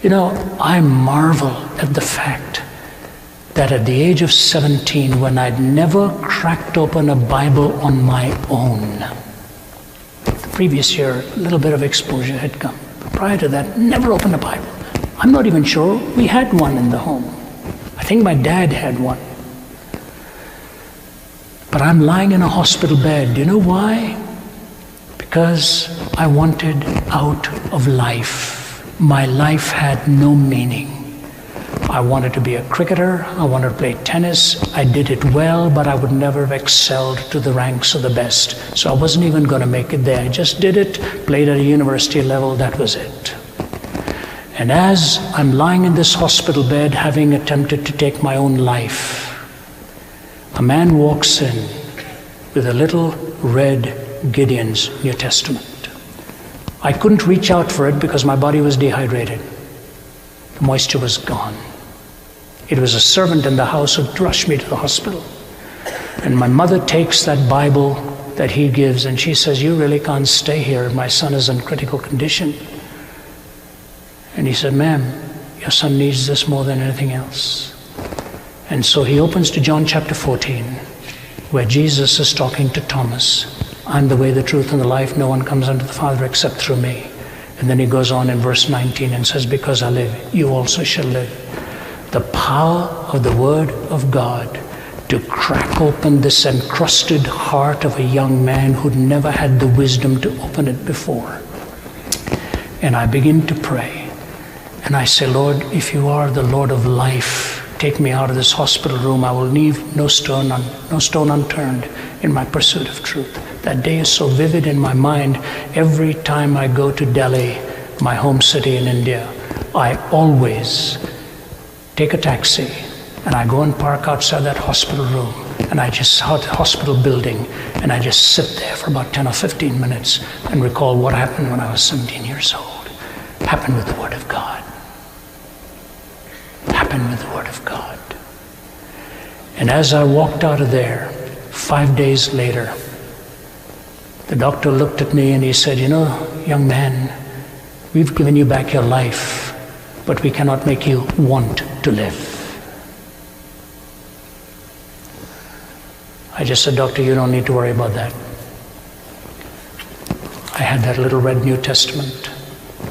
I marvel at the fact that at the age of 17, when I'd never cracked open a Bible on my own, the previous year, a little bit of exposure had come. Prior to that, never opened a Bible. I'm not even sure we had one in the home. I think my dad had one. But I'm lying in a hospital bed. Do you know why? Because I wanted out of life. My life had no meaning. I wanted to be a cricketer. I wanted to play tennis. I did it well, but I would never have excelled to the ranks of the best. So I wasn't even going to make it there. I just did it, played at a university level, that was it. And as I'm lying in this hospital bed, having attempted to take my own life, a man walks in with a little red Gideon's New Testament. I couldn't reach out for it because my body was dehydrated. The moisture was gone. It was a servant in the house who rushed me to the hospital. And my mother takes that Bible that he gives and she says, "You really can't stay here. My son is in critical condition." And he said, "Ma'am, your son needs this more than anything else." And so he opens to John chapter 14, where Jesus is talking to Thomas. "I'm the way, the truth, and the life. No one comes unto the Father except through me." And then he goes on in verse 19 and says, "Because I live, you also shall live." The power of the Word of God to crack open this encrusted heart of a young man who'd never had the wisdom to open it before. And I begin to pray. And I say, "Lord, if you are the Lord of life, take me out of this hospital room. I will leave no stone unturned in my pursuit of truth." That day is so vivid in my mind. Every time I go to Delhi, my home city in India, I always take a taxi and I go and park outside that hospital room, and I just saw the hospital building, and I just sit there for about 10 or 15 minutes and recall what happened when I was 17 years old. Happened with the Word of God. Happened with the Word of God. And as I walked out of there, 5 days later, the doctor looked at me and he said, "Young man, we've given you back your life, but we cannot make you want to live." I just said, "Doctor, you don't need to worry about that." I had that little red New Testament,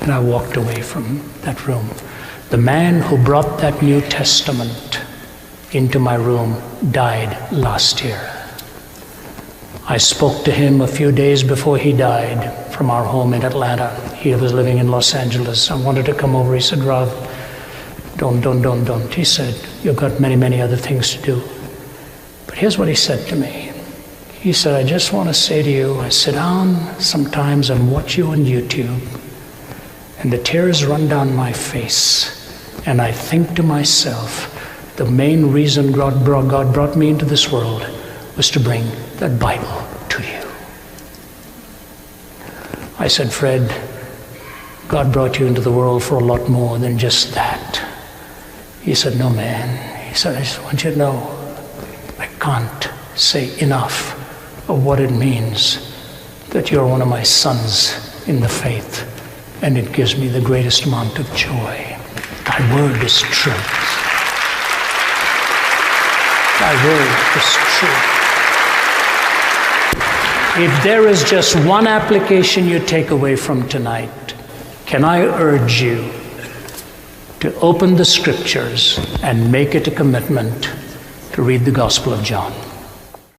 and I walked away from that room. The man who brought that New Testament into my room died last year. I spoke to him a few days before he died from our home in Atlanta. He was living in Los Angeles. I wanted to come over. He said, "Rav, don't. He said, "You've got many, many other things to do." But here's what he said to me. He said, "I just want to say to you, I sit down sometimes and watch you on YouTube, and the tears run down my face, and I think to myself, the main reason God brought me into this world was to bring that Bible to you." I said, "Fred, God brought you into the world for a lot more than just that." He said, "No, man." He said, "I just want you to know, I can't say enough of what it means that you're one of my sons in the faith, and it gives me the greatest amount of joy. Thy word is truth. Thy word is truth." If there is just one application you take away from tonight, can I urge you to open the scriptures and make it a commitment to read the Gospel of John?